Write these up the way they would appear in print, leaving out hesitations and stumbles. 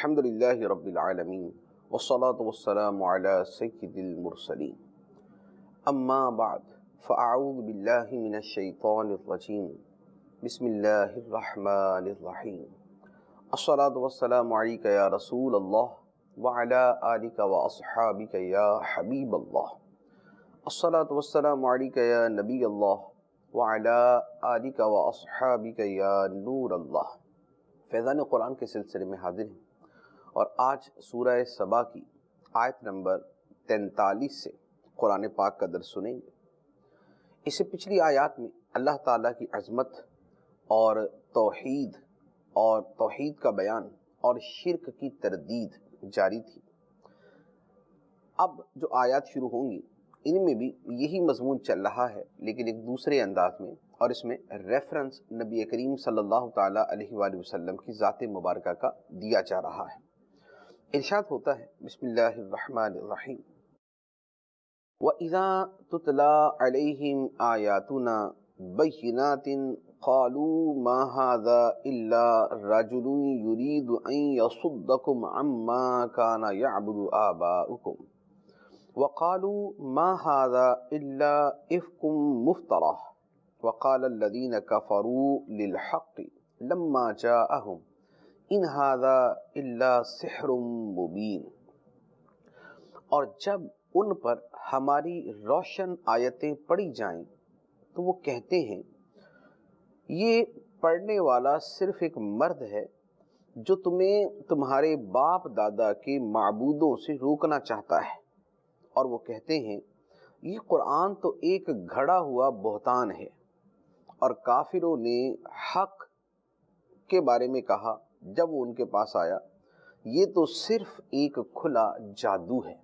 الحمدللہ رب العالمین والصلاة والسلام علی سید المرسلین اما بعد فاعوذ باللہ من الشیطان الرجیم بسم اللہ الرحمن الرحیم الصلاة والسلام علیک یا رسول اللہ وعلی آلک واصحابک یا حبیب اللہ الصلاة والسلام علیک یا نبی اللہ وعلی آلک واصحابک یا نور اللہ۔ فیضان قرآن کے سلسلے میں حاضر ہیں اور آج سورہ سبا کی آیت نمبر 43 سے قرآن پاک کا درس سنیں گے۔ اس سے پچھلی آیات میں اللہ تعالیٰ کی عظمت اور توحید کا بیان اور شرک کی تردید جاری تھی۔ اب جو آیات شروع ہوں گی ان میں بھی یہی مضمون چل رہا ہے، لیکن ایک دوسرے انداز میں، اور اس میں ریفرنس نبی کریم صلی اللہ تعالیٰ علیہ وآلہ وسلم کی ذات مبارکہ کا دیا جا رہا ہے۔ ارشاد ہوتا ہے بسم اللہ الرحمن الرحیم وَإِذَا تُتْلَى عَلَيْهِمْ آيَاتُنَا بَيِّنَاتٍ قَالُوا مَا هَذَا إِلَّا رَجُلٌ يُرِيدُ أَن يَصُدَّكُمْ عَمَّا كَانَ يَعْبُدُ آبَاؤُكُمْ وَقَالُوا مَا هَذَا إِلَّا إِفْكٌ مُفْتَرًى وَقَالَ الَّذِينَ كَفَرُوا لِلْحَقِّ لَمَّا جَاءَهُمْ إِنْ هَذَا إِلَّا سِحْرٌ مُبِينٌ۔ اور جب ان پر ہماری روشن آیتیں پڑھی جائیں تو وہ کہتے ہیں یہ پڑھنے والا صرف ایک مرد ہے جو تمہیں تمہارے باپ دادا کے معبودوں سے روکنا چاہتا ہے، اور وہ کہتے ہیں یہ قرآن تو ایک گھڑا ہوا بہتان ہے۔ اور کافروں نے حق کے بارے میں کہا جب وہ ان کے پاس آیا یہ تو صرف ایک کھلا جادو ہے۔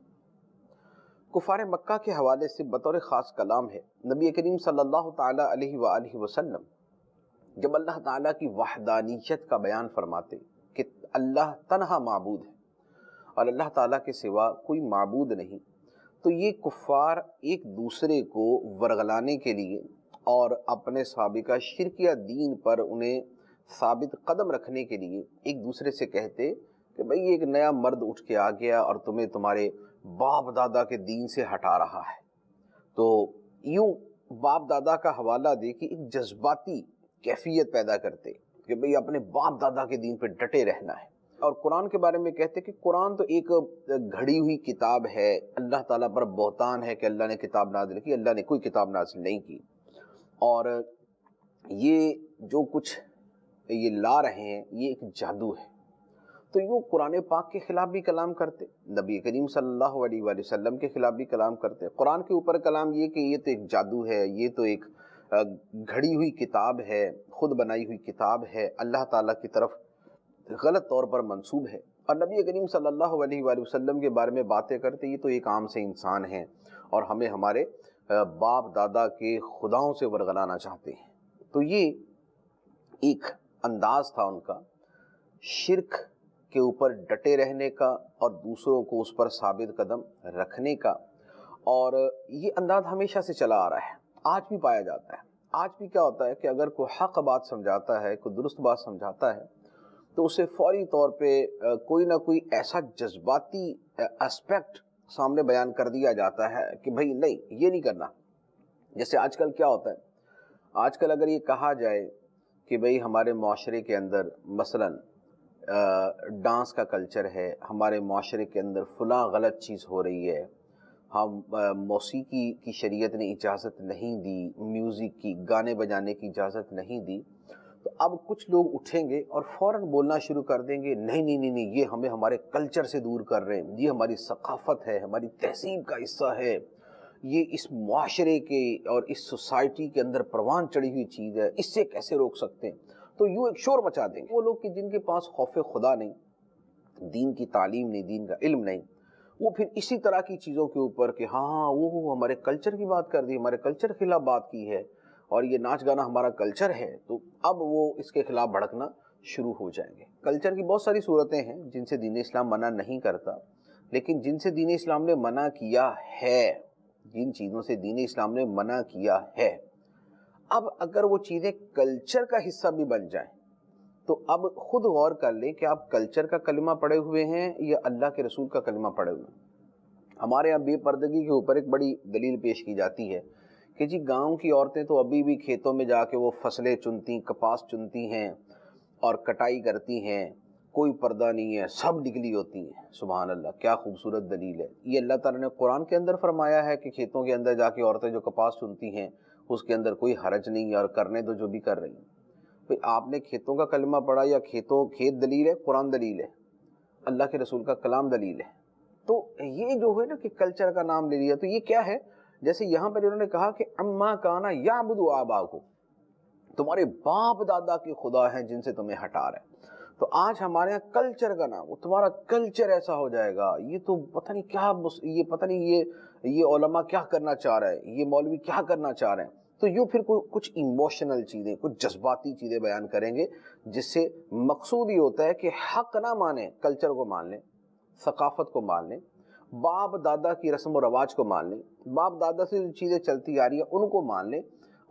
کفار مکہ کے حوالے سے بطور خاص کلام ہے نبی کریم صلی اللہ تعالیٰ علیہ وآلہ وسلم جب اللہ تعالیٰ کی وحدانیت کا بیان فرماتے کہ اللہ تنہا معبود ہے اور اللہ تعالیٰ کے سوا کوئی معبود نہیں، تو یہ کفار ایک دوسرے کو ورغلانے کے لیے اور اپنے سابقہ شرکیہ دین پر انہیں ثابت قدم رکھنے کے لیے ایک دوسرے سے کہتے کہ بھئی ایک نیا مرد اٹھ کے آ گیا اور تمہیں تمہارے باپ دادا کے دین سے ہٹا رہا ہے۔ تو یوں باپ دادا کا حوالہ دے کے ایک جذباتی کیفیت پیدا کرتے کہ بھئی اپنے باپ دادا کے دین پہ ڈٹے رہنا ہے، اور قرآن کے بارے میں کہتے کہ قرآن تو ایک گھڑی ہوئی کتاب ہے، اللہ تعالیٰ پر بہتان ہے کہ اللہ نے کتاب نازل کی، اللہ نے کوئی کتاب نازل نہیں کی، اور یہ جو کچھ یہ لا رہے ہیں یہ ایک جادو ہے۔ تو یوں قرآن پاک کے خلاف بھی کلام کرتے، نبی کریم صلی اللہ علیہ وآلہ وسلم کے خلاف بھی کلام کرتے، قرآن کے اوپر کلام یہ کہ یہ تو ایک جادو ہے، یہ تو ایک گھڑی ہوئی کتاب ہے، خود بنائی ہوئی کتاب ہے، اللہ تعالیٰ کی طرف غلط طور پر منسوب ہے، اور نبی کریم صلی اللہ علیہ وآلہ وسلم کے بارے میں باتیں کرتے یہ تو ایک عام سے انسان ہیں اور ہمیں ہمارے باپ دادا کے خداؤں سے ورغلانا چاہتے ہیں۔ تو یہ ایک انداز تھا ان کا شرک کے اوپر ڈٹے رہنے کا اور دوسروں کو اس پر ثابت قدم رکھنے کا، اور یہ انداز ہمیشہ سے چلا آ رہا ہے، آج بھی پایا جاتا ہے۔ آج بھی کیا ہوتا ہے کہ اگر کوئی حق بات سمجھاتا ہے، کوئی درست بات سمجھاتا ہے تو اسے فوری طور پہ کوئی نہ کوئی ایسا جذباتی اسپیکٹ سامنے بیان کر دیا جاتا ہے کہ بھئی نہیں یہ نہیں کرنا۔ جیسے آج کل کیا ہوتا ہے، آج کل اگر یہ کہا جائے کہ بھئی ہمارے معاشرے کے اندر مثلا ڈانس کا کلچر ہے، ہمارے معاشرے کے اندر فلاں غلط چیز ہو رہی ہے، ہم موسیقی کی شریعت نے اجازت نہیں دی، میوزک کی گانے بجانے کی اجازت نہیں دی، تو اب کچھ لوگ اٹھیں گے اور فوراً بولنا شروع کر دیں گے نہیں نہیں نہیں نہیں، یہ ہمیں ہمارے کلچر سے دور کر رہے ہیں، یہ ہماری ثقافت ہے، ہماری تہذیب کا حصہ ہے، یہ اس معاشرے کے اور اس سوسائٹی کے اندر پروان چڑھی ہوئی چیز ہے، اس سے کیسے روک سکتے ہیں۔ تو یوں ایک شور مچا دیں گے۔ وہ لوگ کہ جن کے پاس خوف خدا نہیں، دین کی تعلیم نہیں، دین کا علم نہیں، وہ پھر اسی طرح کی چیزوں کے اوپر کہ ہاں وہ ہمارے کلچر کی بات کر دی، ہمارے کلچر کے خلاف بات کی ہے، اور یہ ناچ گانا ہمارا کلچر ہے، تو اب وہ اس کے خلاف بھڑکنا شروع ہو جائیں گے۔ کلچر کی بہت ساری صورتیں ہیں جن سے دین اسلام منع نہیں کرتا، لیکن جن سے دین اسلام نے منع کیا ہے، جن چیزوں سے دین اسلام نے منع کیا ہے، اب اگر وہ چیزیں کلچر کا حصہ بھی بن جائیں تو اب خود غور کر لیں کہ آپ کلچر کا کلمہ پڑھے ہوئے ہیں یا اللہ کے رسول کا کلمہ پڑھے ہوئے ہیں۔ ہمارے یہاں بے پردگی کے اوپر ایک بڑی دلیل پیش کی جاتی ہے کہ جی گاؤں کی عورتیں تو ابھی بھی کھیتوں میں جا کے وہ فصلیں چنتی، کپاس چنتی ہیں اور کٹائی کرتی ہیں، کوئی پردہ نہیں ہے، سب نکلی ہوتی ہیں۔ سبحان اللہ، کیا خوبصورت دلیل ہے۔ یہ اللہ تعالیٰ نے قرآن کے اندر فرمایا ہے کہ کھیتوں کے اندر جا کے عورتیں جو کپاس چنتی ہیں اس کے اندر کوئی حرج نہیں ہے، اور کرنے تو جو بھی کر رہی ہیں۔ بھئی آپ نے کھیتوں کا کلمہ پڑھا یا کھیت دلیل ہے، قرآن دلیل ہے، اللہ کے رسول کا کلام دلیل ہے۔ تو یہ جو ہے نا کہ کلچر کا نام لے لیا، تو یہ کیا ہے؟ جیسے یہاں پر انہوں نے کہا کہ اما کانا یعبد آباؤکم، تمہارے باپ دادا کے خدا ہیں جن سے تمہیں ہٹا رہے ہیں۔ تو آج ہمارے یہاں کلچر کا نام، تمہارا کلچر ایسا ہو جائے گا، یہ تو پتہ نہیں کیا، یہ پتہ نہیں یہ علماء کیا کرنا چاہ رہے ہیں، یہ مولوی کیا کرنا چاہ رہے ہیں۔ تو یہ پھر کچھ ایموشنل چیزیں، کچھ جذباتی چیزیں بیان کریں گے، جس سے مقصود یہ ہوتا ہے کہ حق نہ مانیں، کلچر کو مان لیں، ثقافت کو مان لیں، باپ دادا کی رسم و رواج کو مان لیں، باپ دادا سے جو چیزیں چلتی آ رہی ہیں ان کو مان لیں،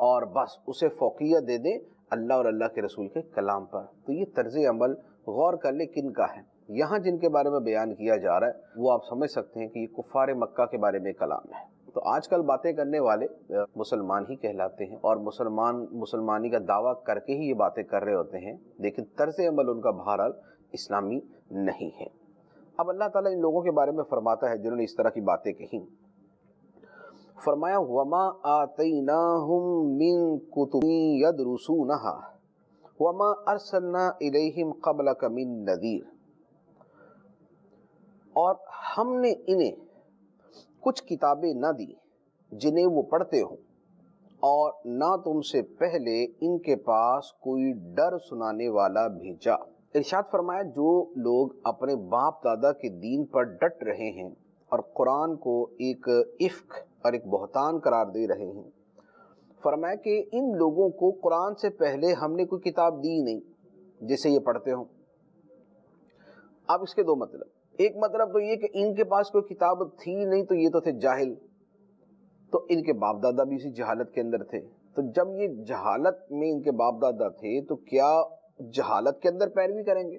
اور بس اسے فوقیت دے دیں اللہ اور اللہ کے رسول کے کلام پر۔ تو یہ طرز عمل غور کر لیں کن کا ہے۔ یہاں جن کے بارے میں بیان کیا جا رہا ہے وہ آپ سمجھ سکتے ہیں کہ یہ کفار مکہ کے بارے میں کلام ہے۔ تو آج کل باتیں کرنے والے مسلمان ہی کہلاتے ہیں، اور مسلمانی کا دعویٰ کر کے ہی یہ باتیں کر رہے ہوتے ہیں، لیکن طرز عمل ان کا بہرحال اسلامی نہیں ہے۔ اب اللہ تعالیٰ ان لوگوں کے بارے میں فرماتا ہے جنہوں نے اس طرح کی باتیں کہیں، فرمایا وَمَا آتَيْنَاهُم مِّن كُتُبٍ يَدْرُسُونَهَا وَمَا أَرْسَلْنَا إِلَيْهِمْ قَبْلَكَ مِن نَذِيرٍ، اور ہم نے انہیں کچھ کتابیں نہ دی جنہیں وہ پڑھتے ہوں، اور نہ تم سے پہلے ان کے پاس کوئی ڈر سنانے والا بھیجا۔ ارشاد فرمایا جو لوگ اپنے باپ دادا کے دین پر ڈٹ رہے ہیں اور قرآن کو ایک افک اور ایک بہتان قرار دے رہے ہیں، فرمایا کہ ان لوگوں کو قرآن سے پہلے ہم نے کوئی کتاب دی نہیں جسے یہ پڑھتے ہوں۔ اب اس کے دو مطلب، ایک مطلب تو یہ کہ ان کے پاس کوئی کتاب تھی نہیں تو یہ تو تھے جاہل، تو ان کے باپ دادا بھی اسی جہالت کے اندر تھے۔ تو جب یہ جہالت میں ان کے باپ دادا تھے تو کیا جہالت کے اندر پیروی کریں گے؟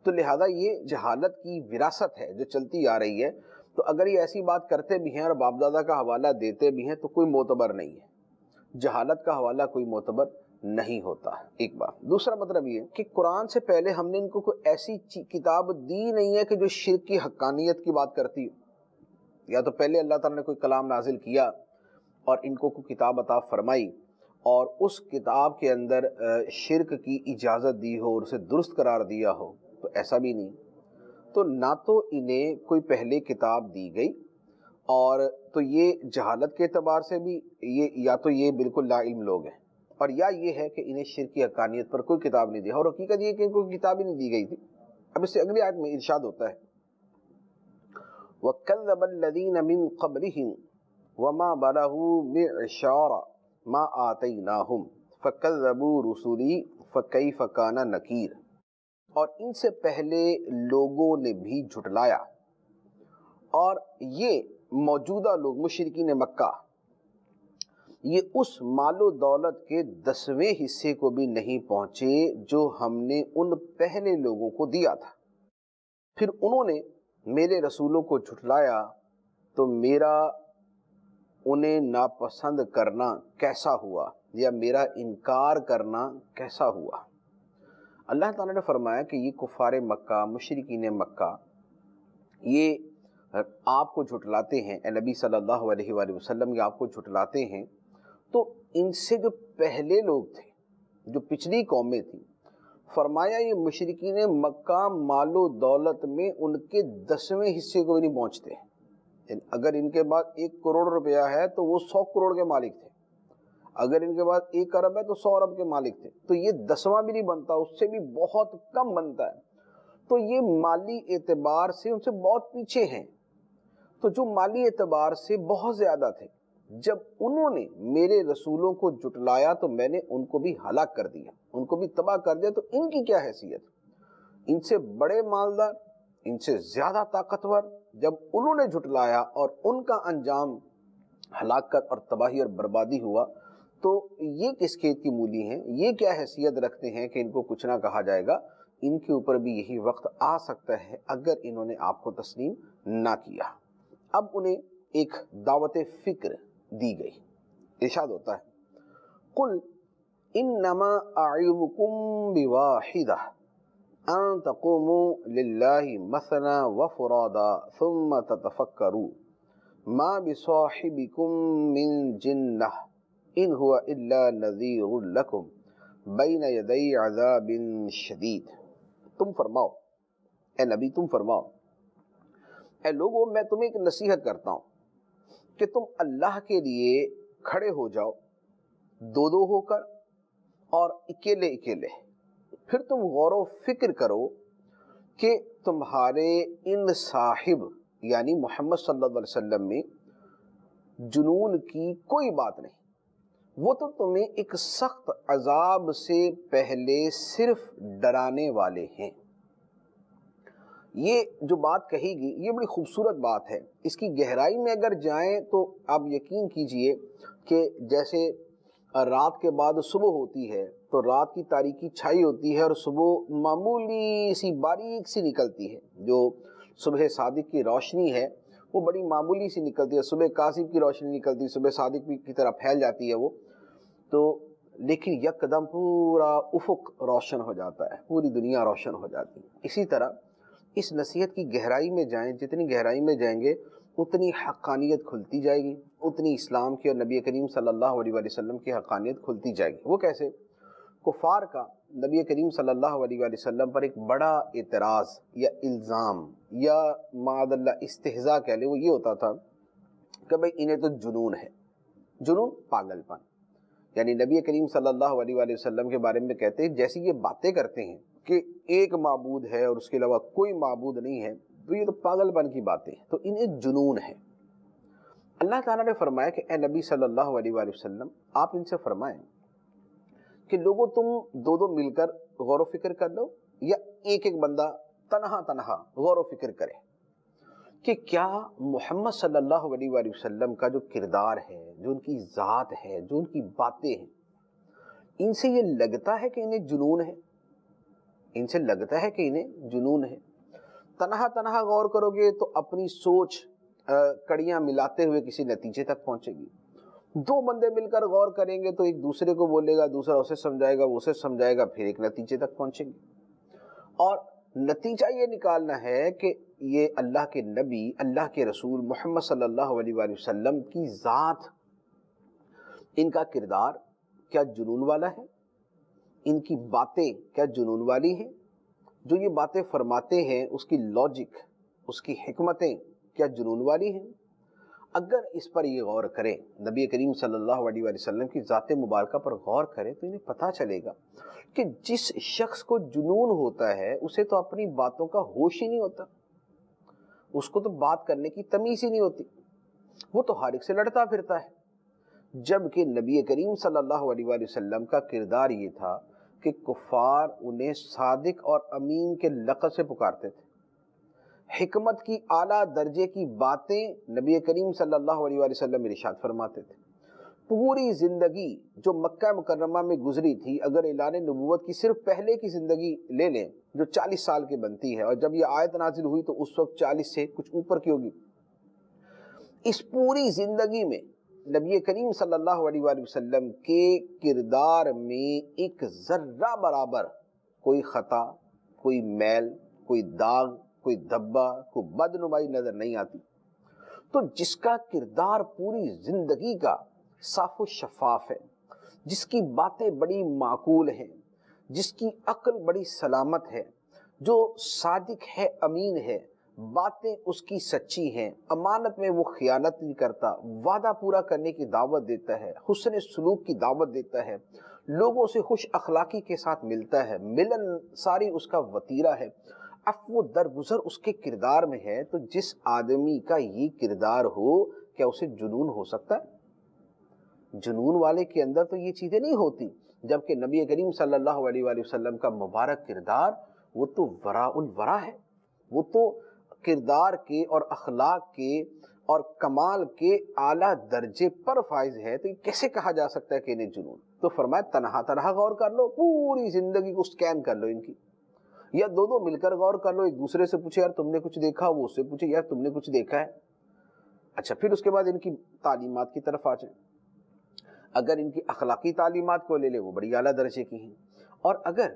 تو لہذا یہ جہالت کی وراثت ہے جو چلتی آ رہی ہے۔ تو اگر یہ ایسی بات کرتے بھی ہیں اور باپ دادا کا حوالہ دیتے بھی ہیں تو کوئی معتبر نہیں ہے، جہالت کا حوالہ کوئی معتبر نہیں ہوتا ہے، ایک بات۔ دوسرا مطلب یہ کہ قرآن سے پہلے ہم نے ان کو کوئی ایسی کتاب دی نہیں ہے کہ جو شرک کی حقانیت کی بات کرتی ہو، یا تو پہلے اللہ تعالیٰ نے کوئی کلام نازل کیا اور ان کو کوئی کتاب عطا فرمائی اور اس کتاب کے اندر شرک کی اجازت دی ہو اور اسے درست قرار دیا ہو، تو ایسا بھی نہیں۔ تو نہ تو انہیں کوئی پہلے کتاب دی گئی، اور تو یہ جہالت کے اعتبار سے بھی یا تو یہ بالکل لا علم لوگ ہیں، اور یا یہ ہے کہ انہیں شرک کی حقانیت پر کوئی کتاب نہیں دی، اور حقیقت یہ کہ ان کو کتاب ہی نہیں دی گئی تھی۔ اب اس سے اگلی آیت میں ارشاد ہوتا ہے وَكَذَّبَ الَّذِينَ مِن قَبْلِهِمْ وَمَا بَلَغُوا مِعْشَارَ مَا آتَيْنَاهُمْ فَكَذَّبُوا رُسُلِي فَكَيْفَ كَانَ نَكِيرٌ، اور ان سے پہلے لوگوں نے بھی جھٹلایا، اور یہ موجودہ لوگ مشرکین مکہ یہ اس مال و دولت کے 10ویں حصے کو بھی نہیں پہنچے جو ہم نے ان پہلے لوگوں کو دیا تھا۔ پھر انہوں نے میرے رسولوں کو جھٹلایا تو میرا انہیں ناپسند کرنا کیسا ہوا، یا میرا انکار کرنا کیسا ہوا۔ اللہ تعالیٰ نے فرمایا کہ یہ کفار مکہ، مشرکین مکہ، یہ آپ کو جھٹلاتے ہیں، اے نبی صلی اللہ علیہ وآلہ وسلم، یہ آپ کو جھٹلاتے ہیں، تو ان سے جو پہلے لوگ تھے، جو پچھلی قومیں تھیں، فرمایا یہ مشرکین مکہ مال و دولت میں ان کے 10ویں حصے کو بھی نہیں پہنچتے۔ یعنی اگر ان کے پاس 1 کروڑ روپیہ ہے تو وہ 100 کروڑ کے مالک تھے، اگر ان کے پاس 1 ارب ہے تو 100 ارب کے مالک تھے، تو یہ 10واں بھی نہیں بنتا، اس سے بھی بہت کم بنتا ہے۔ تو یہ مالی اعتبار سے ان سے بہت پیچھے ہیں۔ تو جو مالی اعتبار سے بہت زیادہ تھے، جب انہوں نے میرے رسولوں کو جھٹلایا تو میں نے ان کو بھی ہلاک کر دیا، ان کو بھی تباہ کر دیا۔ تو ان کی کیا حیثیت؟ ان سے بڑے مالدار، ان سے زیادہ طاقتور، جب انہوں نے جھٹلایا اور ان کا انجام ہلاکت اور تباہی اور بربادی ہوا، تو یہ کس کھیت کی مولی ہیں، یہ کیا حیثیت رکھتے ہیں کہ ان کو کچھ نہ کہا جائے گا؟ ان کے اوپر بھی یہی وقت آ سکتا ہے اگر انہوں نے آپ کو تسلیم نہ کیا۔ اب انہیں ایک دعوت فکر دی گئی۔ ارشاد ہوتا ہے قل انما اعظکم بواحدہ ان تقوموا للہ مثنی وفرادا ثم تتفکروا ما بصاحبکم من جنہ ان هو الا نذیر لکم بین یدی عذاب شدید۔ تم فرماؤ اے نبی، تم فرماؤ اے لوگوں، میں تمہیں ایک نصیحت کرتا ہوں کہ تم اللہ کے لیے کھڑے ہو جاؤ، دو دو ہو کر اور اکیلے اکیلے، پھر تم غور و فکر کرو کہ تمہارے ان صاحب یعنی محمد صلی اللہ علیہ وسلم میں جنون کی کوئی بات نہیں، وہ تو تمہیں ایک سخت عذاب سے پہلے صرف ڈرانے والے ہیں۔ یہ جو بات کہی گئی یہ بڑی خوبصورت بات ہے، اس کی گہرائی میں اگر جائیں تو آپ یقین کیجئے کہ جیسے رات کے بعد صبح ہوتی ہے تو رات کی تاریکی چھائی ہوتی ہے اور صبح معمولی سی باریک سی نکلتی ہے، جو صبح صادق کی روشنی ہے وہ بڑی معمولی سی نکلتی ہے، صبح کاذب کی روشنی نکلتی ہے، صبح صادق کی طرح پھیل جاتی ہے وہ تو، لیکن یکدم پورا افق روشن ہو جاتا ہے، پوری دنیا روشن ہو جاتی ہے۔ اسی طرح اس نصیحت کی گہرائی میں جائیں، جتنی گہرائی میں جائیں گے اتنی حقانیت کھلتی جائے گی، اتنی اسلام کی اور نبی کریم صلی اللہ علیہ وسلم کی حقانیت کھلتی جائے گی۔ وہ کیسے؟ کفار کا نبی کریم صلی اللہ علیہ وسلم پر ایک بڑا اعتراض یا الزام یا معاذ اللہ استہزاء کہہ لیں، وہ یہ ہوتا تھا کہ بھئی انہیں تو جنون ہے، جنون پاگل پن، یعنی نبی کریم صلی اللہ علیہ وسلم کے بارے میں کہتے ہیں جیسی یہ باتیں کرتے ہیں کہ ایک معبود ہے اور اس کے علاوہ کوئی معبود نہیں ہے، تو یہ تو پاگل پن کی باتیں ہیں، تو انہیں جنون ہے۔ اللہ تعالیٰ نے فرمایا کہ اے نبی صلی اللہ علیہ وسلم آپ ان سے فرمائیں کہ لوگوں تم دو دو مل کر غور و فکر کر لو یا ایک ایک بندہ تنہا تنہا غور و فکر کرے کہ کیا محمد صلی اللہ علیہ وسلم کا جو کردار ہے، جو ان کی ذات ہے، جو ان کی باتیں ہیں، ان سے یہ لگتا ہے کہ انہیں جنون ہے، ان سے لگتا ہے کہ انہیں جنون ہے۔ تنہا تنہا غور کرو گے تو اپنی سوچ کڑیاں ملاتے ہوئے کسی نتیجے تک پہنچے گی، دو بندے مل کر غور کریں گے تو ایک دوسرے کو بولے گا، دوسرا اسے سمجھائے گا، وہ اسے سمجھائے گا، پھر ایک نتیجے تک پہنچیں گے، اور نتیجہ یہ نکالنا ہے کہ یہ اللہ کے نبی، اللہ کے رسول محمد صلی اللہ علیہ وسلم کی ذات، ان کا کردار کیا جنون والا ہے، ان کی باتیں کیا جنون والی ہیں، جو یہ باتیں فرماتے ہیں اس کی لاجک، اس کی حکمتیں کیا جنون والی ہیں۔ اگر اس پر یہ غور کریں، نبی کریم صلی اللہ علیہ وسلم کی ذات مبارکہ پر غور کریں تو انہیں پتہ چلے گا کہ جس شخص کو جنون ہوتا ہے اسے تو اپنی باتوں کا ہوش ہی نہیں ہوتا، اس کو تو بات کرنے کی تمیز ہی نہیں ہوتی، وہ تو ہر ایک سے لڑتا پھرتا ہے۔ جبکہ نبی کریم صلی اللہ علیہ وسلم کا کردار یہ تھا کہ کفار انہیں صادق اور امین کے لقب سے پکارتے تھے، حکمت کی اعلیٰ درجے کی باتیں نبی کریم صلی اللہ علیہ وسلم ارشاد فرماتے تھے۔ پوری زندگی جو مکہ مکرمہ میں گزری تھی، اگر اعلان نبوت کی صرف پہلے کی زندگی لے لیں جو 40 سال کی بنتی ہے، اور جب یہ آیت نازل ہوئی تو اس وقت 40 سے کچھ اوپر کی ہوگی، اس پوری زندگی میں نبی کریم صلی اللہ علیہ وآلہ وسلم کے کردار میں ایک ذرہ برابر کوئی خطا، کوئی میل، کوئی داغ، کوئی دھبا، کوئی بدنمائی نظر نہیں آتی۔ تو جس کا کردار پوری زندگی کا صاف و شفاف ہے، جس کی باتیں بڑی معقول ہیں، جس کی عقل بڑی سلامت ہے، جو صادق ہے، امین ہے، باتیں اس کی سچی ہیں، امانت میں وہ خیانت نہیں کرتا، وعدہ پورا کرنے کی دعوت دیتا ہے، حسن سلوک کی دعوت دیتا ہے، لوگوں سے خوش اخلاقی کے ساتھ ملتا ہے، ملن ساری اس کا وتیرہ ہے، عفو درگزر اس کے کردار میں ہے، تو جس آدمی کا یہ کردار ہو کیا اسے جنون ہو سکتا ہے؟ جنون والے کے اندر تو یہ چیزیں نہیں ہوتی، جبکہ نبی کریم صلی اللہ علیہ وآلہ وسلم کا مبارک کردار وہ تو وراء الورا ہے، وہ تو کردار کے اور اخلاق کے اور کمال کے اعلیٰ درجے پر فائز ہے، تو یہ کیسے کہا جا سکتا ہے کہ انہیں جنون؟ تو فرمایا تنہا تنہا غور کر لو، پوری زندگی کو سکین کر لو ان کی، یا دو دو مل کر غور کر لو، ایک دوسرے سے پوچھے یار تم نے کچھ دیکھا، وہ اس سے پوچھے یار تم نے کچھ دیکھا ہے۔ اچھا، پھر اس کے بعد ان کی تعلیمات کی طرف آ جائیں۔ اگر ان کی اخلاقی تعلیمات کو لے لے، وہ بڑی اعلیٰ درجے کی ہیں، اور اگر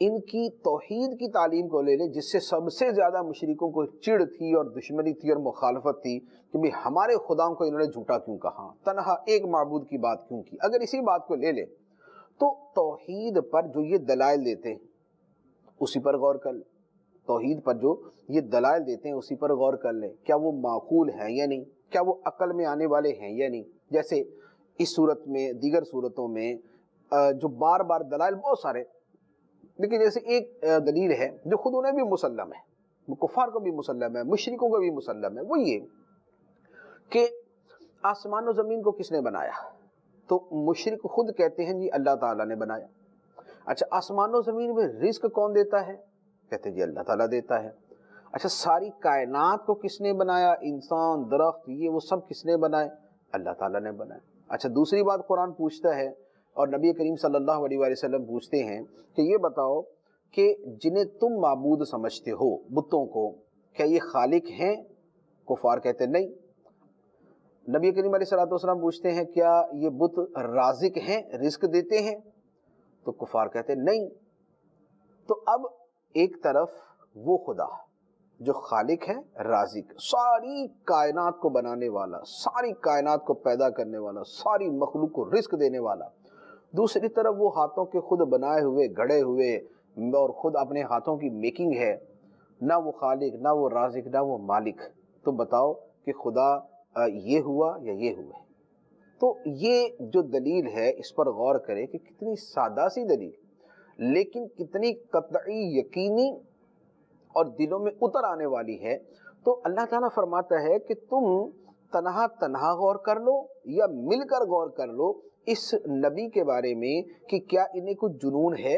ان کی توحید کی تعلیم کو لے لے، جس سے سب سے زیادہ مشرکوں کو چڑ تھی اور دشمنی تھی اور مخالفت تھی کہ بھی ہمارے خداؤں کو انہوں نے جھوٹا کیوں کہا، تنہا ایک معبود کی بات کیوں کی، اگر اسی بات کو لے لے تو توحید پر جو یہ دلائل دیتے ہیں اسی پر غور کر لیں، توحید پر جو یہ دلائل دیتے ہیں اسی پر غور کر لیں، کیا وہ معقول ہیں یا نہیں، کیا وہ عقل میں آنے والے ہیں یا نہیں۔ جیسے اس صورت میں، دیگر صورتوں میں جو بار بار دلائل بہت سارے، لیکن جیسے ایک دلیل ہے جو خود انہیں بھی مسلم ہے، وہ کفار کو بھی مسلم ہے، مشرکوں کو بھی مسلم ہے، وہ یہ کہ آسمان و زمین کو کس نے بنایا؟ تو مشرک خود کہتے ہیں جی اللہ تعالیٰ نے بنایا۔ اچھا، آسمان و زمین میں رزق کون دیتا ہے؟ کہتے ہیں جی اللہ تعالیٰ دیتا ہے۔ اچھا، ساری کائنات کو کس نے بنایا؟ انسان، درخت، یہ وہ سب کس نے بنائے؟ اللہ تعالیٰ نے بنایا۔ اچھا، دوسری بات قرآن پوچھتا ہے اور نبی کریم صلی اللہ علیہ وآلہ وسلم پوچھتے ہیں کہ یہ بتاؤ کہ جنہیں تم معبود سمجھتے ہو، بتوں کو، کیا یہ خالق ہیں؟ کفار کہتے ہیں نہیں۔ نبی کریم علیہ الصلوۃ والسلام پوچھتے ہیں کیا یہ بت رازق ہیں، رزق دیتے ہیں؟ تو کفار کہتے ہیں نہیں۔ تو اب ایک طرف وہ خدا جو خالق ہے، رازق، ساری کائنات کو بنانے والا، ساری کائنات کو پیدا کرنے والا، ساری مخلوق کو رزق دینے والا، دوسری طرف وہ ہاتھوں کے خود بنائے ہوئے، گھڑے ہوئے اور خود اپنے ہاتھوں کی میکنگ ہے، نہ وہ خالق، نہ وہ رازق، نہ وہ مالک۔ تو بتاؤ کہ خدا یہ ہوا یا یہ ہوا؟ تو یہ جو دلیل ہے اس پر غور کرے کہ کتنی سادہ سی دلیل لیکن کتنی قطعی، یقینی اور دلوں میں اتر آنے والی ہے۔ تو اللہ تعالیٰ فرماتا ہے کہ تم تنہا تنہا غور کر لو یا مل کر غور کر لو اس نبی کے بارے میں کہ کیا انہیں کچھ جنون ہے،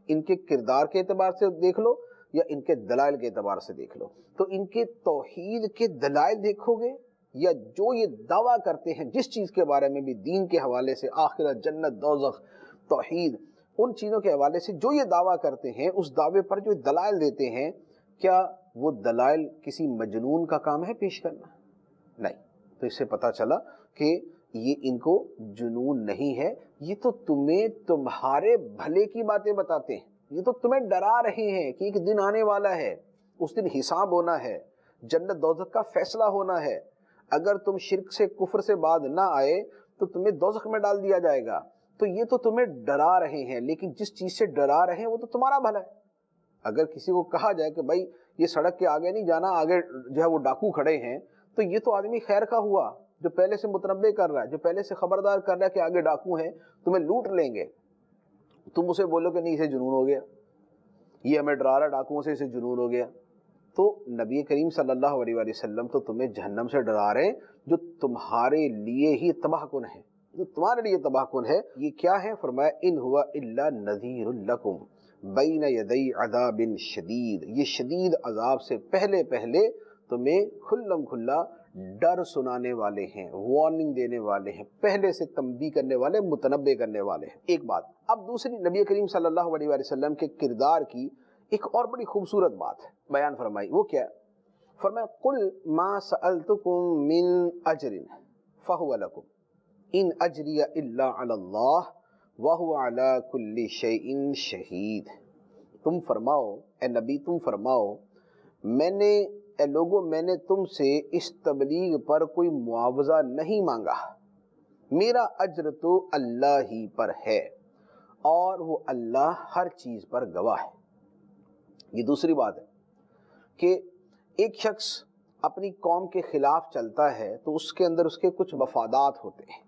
ان کے کردار کے اعتبار سے دیکھ لو یا ان کے دلائل کے اعتبار سے دیکھ لو۔ تو ان کے توحید کے دلائل دیکھو گے یا جو یہ دعویٰ کرتے ہیں جس چیز کے بارے میں بھی، دین کے حوالے سے، آخرت، جنت، دوزخ، توحید، ان چیزوں کے حوالے سے جو یہ دعویٰ کرتے ہیں، اس دعوے پر جو دلائل دیتے ہیں، کیا وہ دلائل کسی مجنون کا کام ہے پیش کرنا؟ نہیں۔ تو اس سے پتہ چلا کہ یہ ان کو جنون نہیں ہے، یہ تو تمہیں تمہارے بھلے کی باتیں بتاتے ہیں، یہ تو تمہیں ڈرا رہے ہیں کہ ایک دن آنے والا ہے، اس دن حساب ہونا ہے، جنت دوزخ کا فیصلہ ہونا ہے، اگر تم شرک سے، کفر سے بعد نہ آئے تو تمہیں دوزخ میں ڈال دیا جائے گا۔ تو یہ تو تمہیں ڈرا رہے ہیں، لیکن جس چیز سے ڈرا رہے ہیں وہ تو تمہارا بھلا ہے۔ اگر کسی کو کہا جائے کہ بھائی یہ سڑک کے آگے نہیں جانا، آگے جو ہے وہ ڈاکو کھڑے ہیں، تو یہ تو آدمی خیر کا ہوا جو پہلے سے متنبع کر رہا ہے، جو پہلے سے خبردار کر رہا ہے کہ آگے ڈاکو ہیں، تمہیں لوٹ لیں گے۔ تم اسے بولو کہ نہیں اسے جنون ہو گیا، یہ ہمیں ڈرا رہا ہے ڈاکوؤں سے، اسے جنون ہو گیا۔ تو نبی کریم صلی اللہ علیہ وآلہ وسلم تو تمہیں جہنم سے ڈرا رہے ہیں جو تمہارے لیے ہی تباہ کن ہے، جو تمہارے لیے تباہ کن ہے۔ یہ کیا ہے؟ فرمایا ان ہوا الا نذیر لکم بین یدی عذاب شدید، یہ شدید عذاب سے پہلے پہلے تمہیں کھلم کھلا ڈر سنانے والے ہیں، وارننگ دینے والے ہیں، پہلے سے تنبیہ کرنے والے، متنبہ کرنے والے ہیں۔ ایک بات۔ اب دوسری نبی کریم صلی اللہ علیہ وآلہ وسلم کے کردار کی ایک اور بڑی خوبصورت بات بیان فرمائی، وہ کیا؟ فرمایا قل ما سألتکم من اجر فہو لکم ان اجری الا علی اللہ وہو علی کل شیء شہید۔ تم فرماؤ، اے نبی تم فرماؤ، اے لوگوں میں نے تم سے اس تبلیغ پر کوئی معاوضہ نہیں مانگا، میرا اجر تو اللہ ہی پر ہے اور وہ اللہ ہر چیز پر گواہ ہے۔ یہ دوسری بات ہے کہ ایک شخص اپنی قوم کے خلاف چلتا ہے تو اس کے اندر اس کے کچھ مفادات ہوتے ہیں۔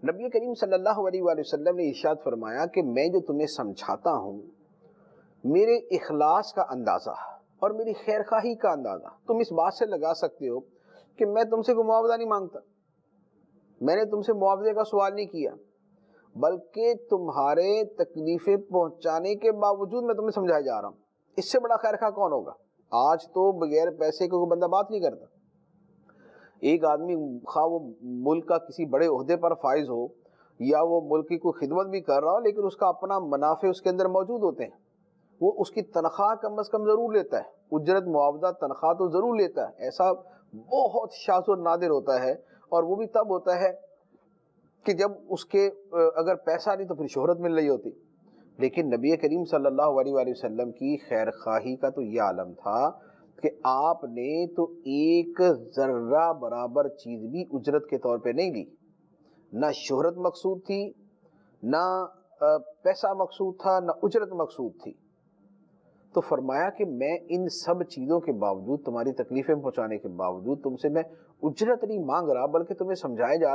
نبی کریم صلی اللہ علیہ وآلہ وسلم نے ارشاد فرمایا کہ میں جو تمہیں سمجھاتا ہوں، میرے اخلاص کا اندازہ اور میری خیر خواہی کا اندازہ تم اس بات سے لگا سکتے ہو کہ میں تم سے کوئی معاوضہ نہیں مانگتا، میں نے تم سے معاوضے کا سوال نہیں کیا، بلکہ تمہارے تکلیفیں پہنچانے کے باوجود میں تمہیں سمجھایا جا رہا ہوں۔ اس سے بڑا خیر خواہ کون ہوگا؟ آج تو بغیر پیسے کے کوئی بندہ بات نہیں کرتا، ایک آدمی خواہ وہ ملک کا کسی بڑے عہدے پر فائز ہو یا وہ ملک کی کوئی خدمت بھی کر رہا ہو، لیکن اس کا اپنا منافع اس کے اندر موجود ہوتے ہیں، وہ اس کی تنخواہ کم از کم ضرور لیتا ہے، اجرت معاوضہ تنخواہ تو ضرور لیتا ہے۔ ایسا بہت شاذ و نادر ہوتا ہے، اور وہ بھی تب ہوتا ہے کہ جب اس کے اگر پیسہ نہیں تو پھر شہرت مل رہی ہوتی۔ لیکن نبی کریم صلی اللہ علیہ وآلہ وسلم کی خیر خواہی کا تو یہ عالم تھا کہ آپ نے تو ایک ذرہ برابر چیز بھی اجرت کے طور پہ نہیں لی، نہ شہرت مقصود تھی، نہ پیسہ مقصود تھا، نہ اجرت مقصود تھی۔ تو فرمایا کہ میں ان سب چیزوں کے باوجود، تمہاری تکلیفیں پہنچانے کے باوجود تم سے میں اجرت نہیں مانگ رہا، بلکہ تمہیں سمجھایا جا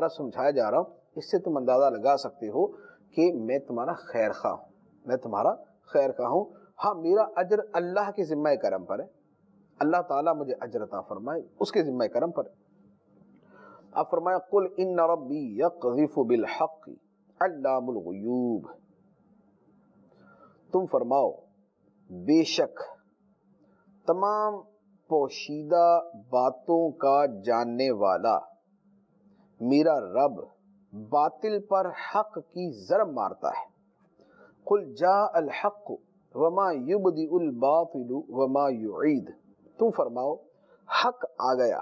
رہا ہوں۔ اس سے تم اندازہ لگا سکتے ہو کہ میں تمہارا خیر خواہ ہوں، میں تمہارا خیر خواہ ہوں۔ ہاں، میرا اجر اللہ کے ذمہ کرم پر ہے، اللہ تعالیٰ مجھے اجر عطا فرمائے، اس کے ذمہ کرم پر ہے۔ اب فرمایا قل ان ربی یقذف بالحق علام الغیوب، تم فرماؤ بے شک تمام پوشیدہ باتوں کا جاننے والا میرا رب باطل پر حق کی ضرب مارتا ہے۔ قل جاء الحق وما یبدئ الباطل وما یعید، تم فرماؤ حق آ گیا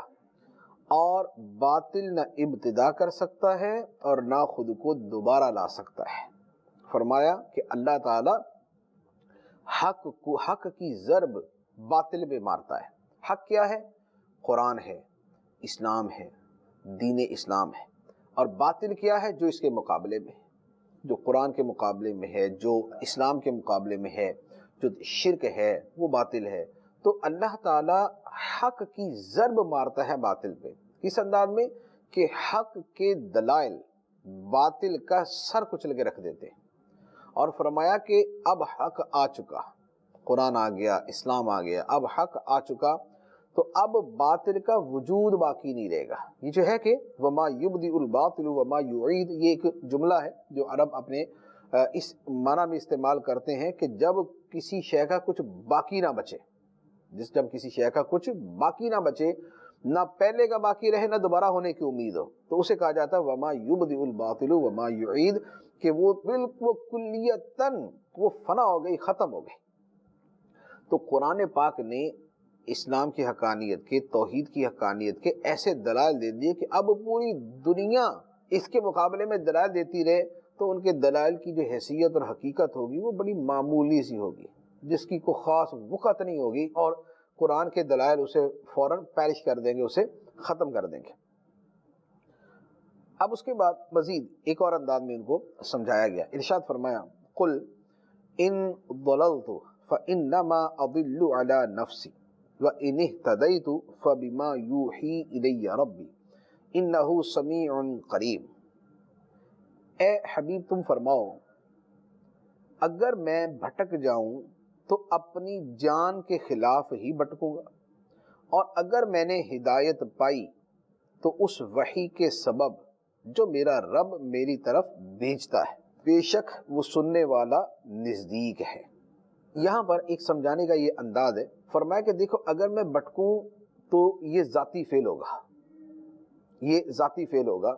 اور باطل نہ ابتدا کر سکتا ہے اور نہ خود کو دوبارہ لا سکتا ہے۔ فرمایا کہ اللہ تعالی حق کی ضرب باطل پہ مارتا ہے۔ حق کیا ہے؟ قرآن ہے، اسلام ہے، دین اسلام ہے۔ اور باطل کیا ہے؟ جو اس کے مقابلے میں ہے، جو قرآن کے مقابلے میں ہے، جو اسلام کے مقابلے میں ہے، جو شرک ہے، وہ باطل ہے۔ تو اللہ تعالی حق کی ضرب مارتا ہے باطل پہ، کس انداز میں کہ حق کے دلائل باطل کا سر کچل کے رکھ دیتے ہیں۔ اور فرمایا کہ اب حق آ چکا، قرآن آ گیا، اسلام آ گیا، اب حق آ چکا، تو اب باطل کا وجود باقی نہیں رہے گا۔ یہ جو ہے کہ وما یبدئ الباطل وما یعید، یہ ایک جملہ ہے جو عرب اپنے اس معنی میں استعمال کرتے ہیں کہ جب کسی شے کا کچھ باقی نہ بچے، جب کسی شے کا کچھ باقی نہ بچے، نہ پہلے کا باقی رہے نہ دوبارہ ہونے کی امید ہو، تو اسے کہا جاتا ہے وما یبدئ الباطل وما یعید، کہ وہ بالکل کلیتاً وہ فنا ہو گئی، ختم ہو گئی۔ تو قرآن پاک نے اسلام کی حقانیت کے، توحید کی حقانیت کے ایسے دلائل دے دیے کہ اب پوری دنیا اس کے مقابلے میں دلائل دیتی رہے تو ان کے دلائل کی جو حیثیت اور حقیقت ہوگی وہ بڑی معمولی سی ہوگی، جس کی کوئی خاص وقت نہیں ہوگی، اور قرآن کے دلائل اسے فوراً پیرش کر دیں گے، اسے ختم کر دیں گے۔ اب اس کے بعد مزید ایک اور انداز میں ان کو سمجھایا گیا، ارشاد فرمایا قل ان ضللت فانما اضل علی نفسی وان اهتدیت فبما یوحی الی ربی انہ سمیع قریب۔ اے حبیب تم فرماؤ اگر میں بھٹک جاؤں تو اپنی جان کے خلاف ہی بھٹکوں گا، اور اگر میں نے ہدایت پائی تو اس وحی کے سبب جو میرا رب میری طرف بھیجتا ہے، بے شک وہ سننے والا نزدیک ہے۔ یہاں پر ایک سمجھانے کا یہ انداز ہے، فرمایا کہ دیکھو اگر میں بھٹکوں تو یہ ذاتی فعل ہوگا، یہ ذاتی فعل ہوگا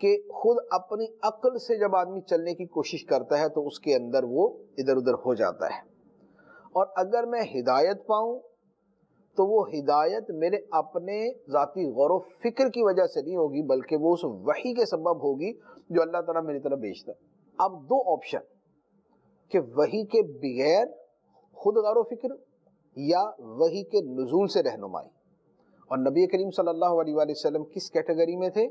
کہ خود اپنی عقل سے جب آدمی چلنے کی کوشش کرتا ہے تو اس کے اندر وہ ادھر ادھر ہو جاتا ہے، اور اگر میں ہدایت پاؤں تو وہ ہدایت میرے اپنے ذاتی غور و فکر کی وجہ سے نہیں ہوگی، بلکہ وہ اس وحی کے سبب ہوگی جو اللہ تعالیٰ میری طرف بھیجتا ہے۔ اب دو آپشن کہ وحی کے بغیر خود غور و فکر یا وحی کے نزول سے رہنمائی، اور نبی کریم صلی اللہ علیہ وآلہ وسلم کس کیٹیگری میں تھے؟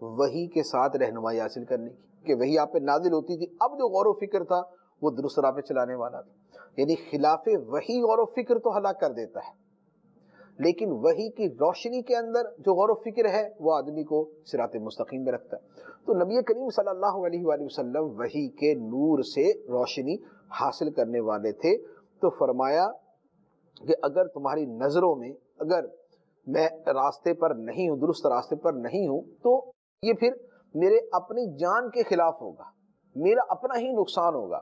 وحی کے ساتھ رہنمائی حاصل کرنے کی، کہ وحی آپ پہ نازل ہوتی تھی، اب جو غور و فکر تھا وہ درست راہ پہ چلانے والا تھا۔ یعنی خلاف وحی غور و فکر تو ہلاک کر دیتا ہے، لیکن وحی کی روشنی کے اندر جو غور و فکر ہے وہ آدمی کو صراط مستقیم میں رکھتا ہے۔ تو نبی کریم صلی اللہ علیہ وآلہ وسلم وحی کے نور سے روشنی حاصل کرنے والے تھے۔ تو فرمایا کہ اگر تمہاری نظروں میں اگر میں راستے پر نہیں ہوں، درست راستے پر نہیں ہوں، تو یہ پھر میرے اپنی جان کے خلاف ہوگا، میرا اپنا ہی نقصان ہوگا۔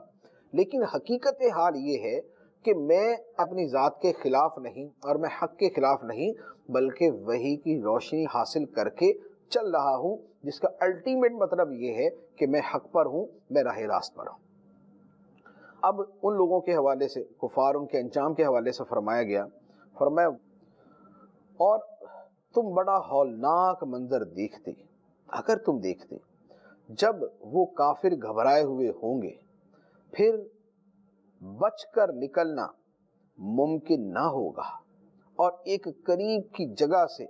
لیکن حقیقت حال یہ ہے کہ میں اپنی ذات کے خلاف نہیں اور میں حق کے خلاف نہیں، بلکہ وحی کی روشنی حاصل کر کے چل رہا ہوں، جس کا الٹیمیٹ مطلب یہ ہے کہ میں حق پر ہوں، میں راہ راست پر ہوں۔ اب ان لوگوں کے حوالے سے، کفار، ان کے انجام کے حوالے سے فرمایا گیا، فرمایا اور تم بڑا ہولناک منظر دیکھتے، اگر تم دیکھتے جب وہ کافر گھبرائے ہوئے ہوں گے، پھر بچ کر نکلنا ممکن نہ ہوگا اور ایک قریب کی جگہ سے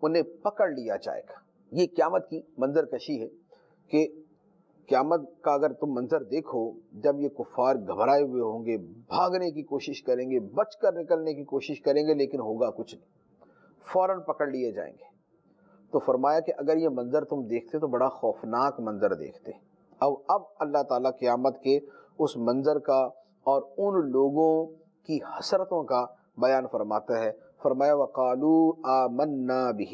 انہیں پکڑ لیا جائے گا۔ یہ قیامت کی منظر کشی ہے کہ قیامت کا اگر تم منظر دیکھو، جب یہ کفار گھبرائے ہوئے ہوں گے، بھاگنے کی کوشش کریں گے، بچ کر نکلنے کی کوشش کریں گے، لیکن ہوگا کچھ نہیں، فوراً پکڑ لیے جائیں گے۔ تو فرمایا کہ اگر یہ منظر تم دیکھتے تو بڑا خوفناک منظر دیکھتے۔ اب اللہ تعالیٰ قیامت کے اس منظر کا اور ان لوگوں کی حسرتوں کا بیان فرماتا ہے۔ فرمایا وَقَالُوا آمَنَّا بِهِ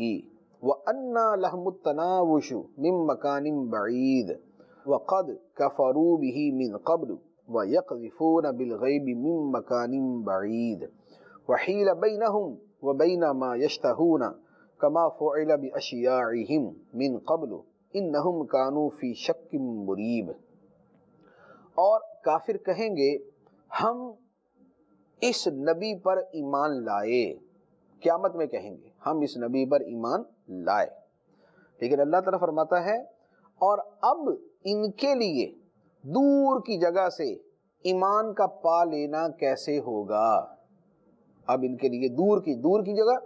وَأَنَّا لَهُمُ التَّنَاوُشُ مِن مَّكَانٍ بَعِيدٍ وَقَدْ كَفَرُوا بِهِ مِن قَبْلُ وَيَقْذِفُونَ بِالْغَيْبِ مِن مَّكَانٍ بَعِيدٍ وَحِيلَ بَيْنَهُمْ وَبَيْنَ مَا يَشْتَهُونَ كَمَا فُعِلَ بِأَشْيَاعِهِمْ مِن قَبْلُ إِنَّهُمْ كَانُوا فِي شَكٍّ مُّرِيبٍ۔ اور کافر کہیں گے ہم اس نبی پر ایمان لائے، قیامت میں کہیں گے ہم اس نبی پر ایمان لائے، لیکن اللہ تعالیٰ فرماتا ہے اور اب ان کے لیے دور کی جگہ سے ایمان کا پا لینا کیسے ہوگا؟ اب ان کے لیے دور کی جگہ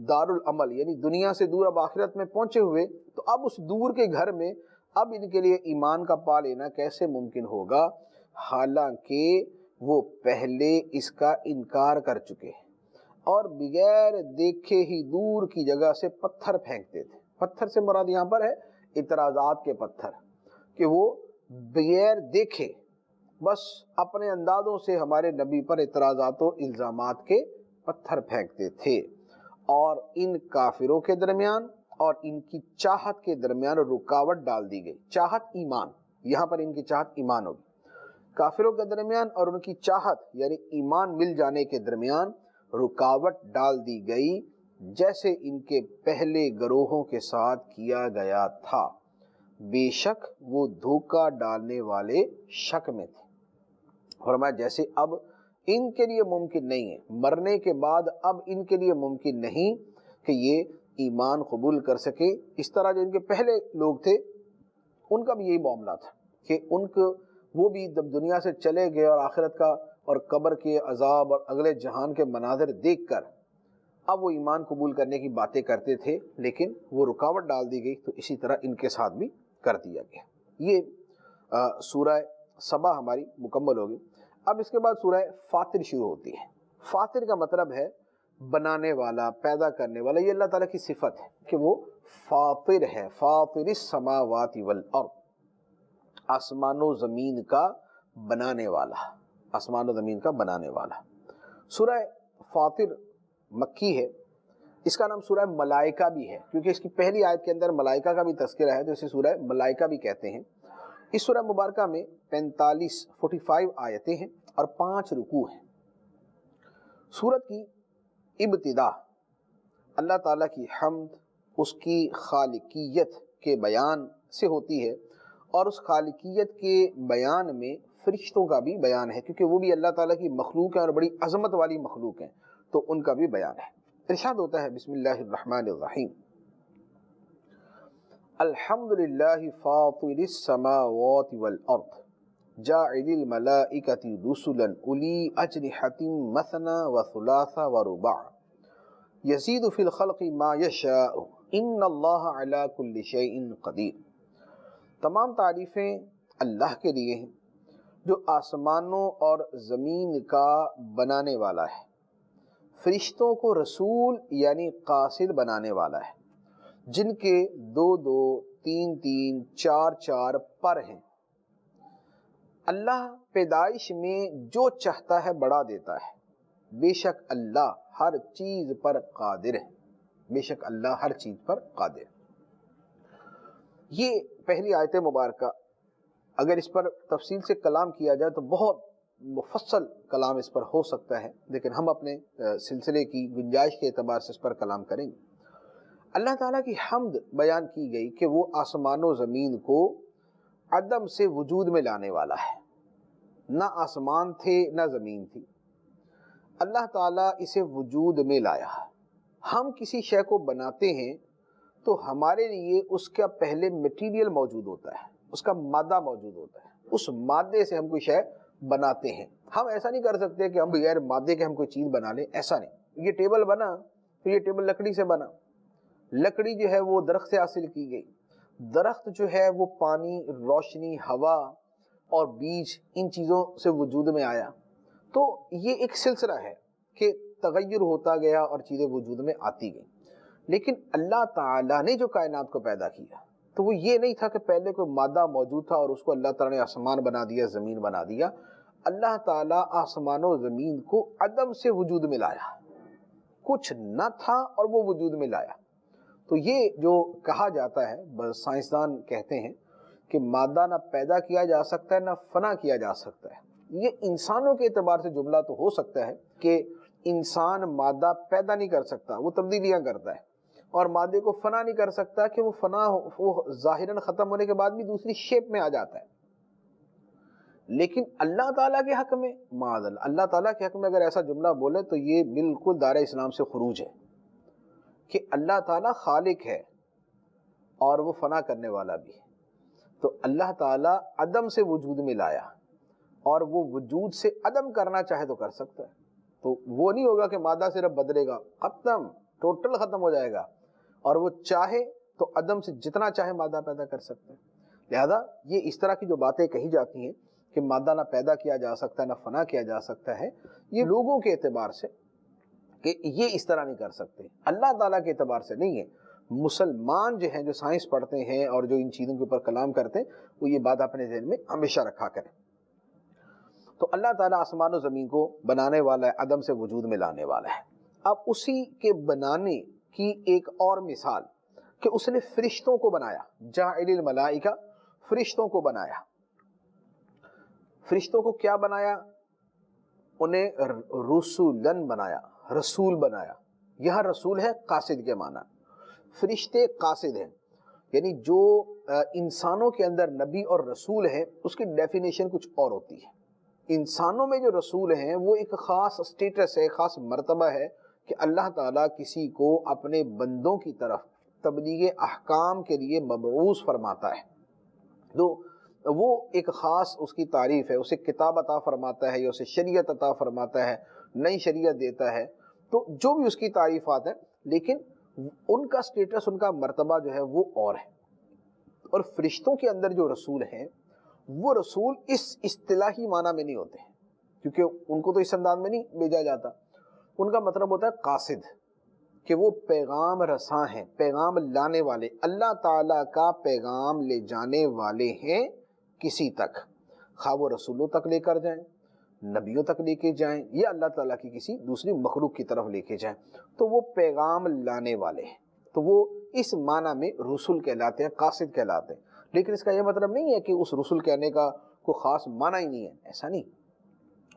دار العمل، یعنی دنیا سے دور، اب آخرت میں پہنچے ہوئے، تو اب اس دور کے گھر میں اب ان کے لیے ایمان کا پا لینا کیسے ممکن ہوگا، حالانکہ وہ پہلے اس کا انکار کر چکے ہیں اور بغیر دیکھے ہی دور کی جگہ سے پتھر پھینکتے تھے۔ پتھر سے مراد یہاں پر ہے اعتراضات کے پتھر، کہ وہ بغیر دیکھے بس اپنے اندازوں سے ہمارے نبی پر اعتراضات و الزامات کے پتھر پھینکتے تھے، اور ان کافروں کے درمیان اور ان کی چاہت کے درمیان رکاوٹ ڈال دی گئی۔ چاہت ایمان، یہاں پر ان کی چاہت ایمان ہوگی، کافروں کے درمیان اور ان کی چاہت یعنی ایمان مل جانے کے درمیان رکاوٹ ڈال دی گئی، جیسے ان کے پہلے گروہوں کے ساتھ کیا گیا تھا۔ بے شک وہ دھوکہ ڈالنے والے شک میں تھے۔ فرمایا جیسے اب ان کے لیے ممکن نہیں ہے، مرنے کے بعد اب ان کے لیے ممکن نہیں کہ یہ ایمان قبول کر سکے، اس طرح جو ان کے پہلے لوگ تھے ان کا بھی یہی معاملہ تھا کہ ان کو وہ بھی جب دنیا سے چلے گئے اور آخرت کا اور قبر کے عذاب اور اگلے جہان کے مناظر دیکھ کر اب وہ ایمان قبول کرنے کی باتیں کرتے تھے، لیکن وہ رکاوٹ ڈال دی گئی، تو اسی طرح ان کے ساتھ بھی کر دیا گیا۔ یہ سورہ سبا ہماری مکمل ہوگی۔ اب اس کے بعد سورہ فاطر شروع ہوتی ہے۔ فاطر کا مطلب ہے بنانے والا، پیدا کرنے والا، یہ اللہ تعالیٰ کی صفت ہے کہ وہ فاطر ہے، فاطر السماوات والارض، آسمان و زمین کا بنانے والا، آسمان و زمین کا بنانے والا۔ سورہ فاطر مکی ہے، اس کا نام سورہ ملائکہ بھی ہے، کیونکہ اس کی پہلی آیت کے اندر ملائکہ کا بھی تذکرہ ہے، تو اسے سورہ ملائکہ بھی کہتے ہیں۔ اس سورہ مبارکہ میں 45 آیتیں ہیں اور 5 رکوع ہیں۔ سورت کی ابتدا اللہ تعالیٰ کی حمد، اس کی خالقیت کے بیان سے ہوتی ہے، اور اس خالقیت کے بیان میں فرشتوں کا بھی بیان ہے، کیونکہ وہ بھی اللہ تعالیٰ کی مخلوق ہیں اور بڑی عظمت والی مخلوق ہیں، تو ان کا بھی بیان ہے۔ ارشاد ہوتا ہے بسم اللہ الرحمن الرحیم، الحمد للہ فاطر السماوات والارض جاعل الملائکۃ رسلا اولی اجنحۃ مثنی وثلاث ورباع یزید فی الخلق ما یشاء ان اللہ علی کل شیء قدیر۔ تمام تعریفیں اللہ کے لیے ہیں جو آسمانوں اور زمین کا بنانے والا ہے، فرشتوں کو رسول یعنی قاصد بنانے والا ہے، جن کے 2 3 4 پر ہیں۔ اللہ پیدائش میں جو چاہتا ہے بڑھا دیتا ہے، بے شک اللہ ہر چیز پر قادر ہے، بے شک اللہ ہر چیز پر قادر ہے۔ یہ پہلی آیت مبارکہ، اگر اس پر تفصیل سے کلام کیا جائے تو بہت مفصل کلام اس پر ہو سکتا ہے، لیکن ہم اپنے سلسلے کی گنجائش کے اعتبار سے اس پر کلام کریں گے۔ اللہ تعالیٰ کی حمد بیان کی گئی کہ وہ آسمان و زمین کو عدم سے وجود میں لانے والا ہے۔ نہ آسمان تھے نہ زمین تھی، اللہ تعالیٰ اسے وجود میں لایا۔ ہم کسی شے کو بناتے ہیں تو ہمارے لیے اس کا پہلے مٹیریل موجود ہوتا ہے، اس کا مادہ موجود ہوتا ہے، اس مادے سے ہم کوئی شے بناتے ہیں۔ ہم ایسا نہیں کر سکتے کہ ہم بغیر مادے کے ہم کوئی چیز بنا لیں، ایسا نہیں۔ یہ ٹیبل بنا تو یہ ٹیبل لکڑی سے بنا، لکڑی جو ہے وہ درخت سے حاصل کی گئی، درخت جو ہے وہ پانی، روشنی، ہوا اور بیج ان چیزوں سے وجود میں آیا۔ تو یہ ایک سلسلہ ہے کہ تغیر ہوتا گیا اور چیزیں وجود میں آتی گئیں۔ لیکن اللہ تعالیٰ نے جو کائنات کو پیدا کیا تو وہ یہ نہیں تھا کہ پہلے کوئی مادہ موجود تھا اور اس کو اللہ تعالیٰ نے آسمان بنا دیا، زمین بنا دیا۔ اللہ تعالیٰ آسمان و زمین کو عدم سے وجود میں لایا، کچھ نہ تھا اور وہ وجود میں لایا۔ تو یہ جو کہا جاتا ہے، سائنسدان کہتے ہیں کہ مادہ نہ پیدا کیا جا سکتا ہے نہ فنا کیا جا سکتا ہے۔ یہ انسانوں کے اعتبار سے جملہ تو ہو سکتا ہے کہ انسان مادہ پیدا نہیں کر سکتا، وہ تبدیلیاں کرتا ہے، اور مادے کو فنا نہیں کر سکتا کہ وہ فنا وہ ظاہراً ختم ہونے کے بعد بھی دوسری شیپ میں آ جاتا ہے۔ لیکن اللہ تعالیٰ کے حق میں معاذ اللہ تعالیٰ کے حق میں اگر ایسا جملہ بولے تو یہ بالکل دائرہ اسلام سے خروج ہے کہ اللہ تعالیٰ خالق ہے اور وہ فنا کرنے والا بھی ہے۔ تو اللہ تعالیٰ عدم سے وجود میں لایا اور وہ وجود سے عدم کرنا چاہے تو کر سکتا ہے۔ تو وہ نہیں ہوگا کہ مادہ صرف بدلے گا، ختم، ٹوٹل ختم ہو جائے گا، اور وہ چاہے تو عدم سے جتنا چاہے مادہ پیدا کر سکتے ہیں۔ لہذا یہ اس طرح کی جو باتیں کہی جاتی ہیں کہ مادہ نہ پیدا کیا جا سکتا ہے نہ فنا کیا جا سکتا ہے، یہ لوگوں کے اعتبار سے کہ یہ اس طرح نہیں کر سکتے، اللہ تعالیٰ کے اعتبار سے نہیں ہے۔ مسلمان جو ہیں، جو سائنس پڑھتے ہیں اور جو ان چیزوں کے اوپر کلام کرتے ہیں، وہ یہ بات اپنے ذہن میں ہمیشہ رکھا کریں۔ تو اللہ تعالیٰ آسمان و زمین کو بنانے والا ہے، عدم سے وجود میں لانے والا ہے۔ اب اسی کے بنانے کی ایک اور مثال کہ اس نے فرشتوں کو بنایا، جاعل الملائکہ، فرشتوں کو بنایا۔ فرشتوں کو کیا بنایا؟ انہیں رسولن بنایا، رسول بنایا۔ یہاں رسول ہے قاصد کے معنی، فرشتے قاصد ہیں، یعنی جو انسانوں کے اندر نبی اور رسول ہے اس کی ڈیفینیشن کچھ اور ہوتی ہے۔ انسانوں میں جو رسول ہیں وہ ایک خاص سٹیٹس ہے، خاص مرتبہ ہے کہ اللہ تعالیٰ کسی کو اپنے بندوں کی طرف تبلیغ احکام کے لیے مبعوث فرماتا ہے، تو وہ ایک خاص اس کی تعریف ہے، اسے کتاب عطا فرماتا ہے یا اسے شریعت عطا فرماتا ہے، نئی شریعت دیتا ہے، تو جو بھی اس کی تعریفات ہیں، لیکن ان کا سٹیٹس، ان کا مرتبہ جو ہے وہ اور ہے۔ اور فرشتوں کے اندر جو رسول ہیں وہ رسول اس اصطلاحی معنی میں نہیں ہوتے ہیں، کیونکہ ان کو تو اس انداز میں نہیں بھیجا جاتا۔ ان کا مطلب ہوتا ہے قاصد، کہ وہ پیغام رساں ہیں، پیغام لانے والے، اللہ تعالیٰ کا پیغام لے جانے والے ہیں کسی تک، خواہ وہ رسولوں تک لے کر جائیں، نبیوں تک لے کے جائیں، یا اللہ تعالیٰ کی کسی دوسری مخلوق کی طرف لے کے جائیں، تو وہ پیغام لانے والے ہیں، تو وہ اس معنی میں رسول کہلاتے ہیں، قاصد کہلاتے ہیں۔ لیکن اس کا یہ مطلب نہیں ہے کہ اس رسول کہنے کا کوئی خاص معنی ہی نہیں ہے، ایسا نہیں،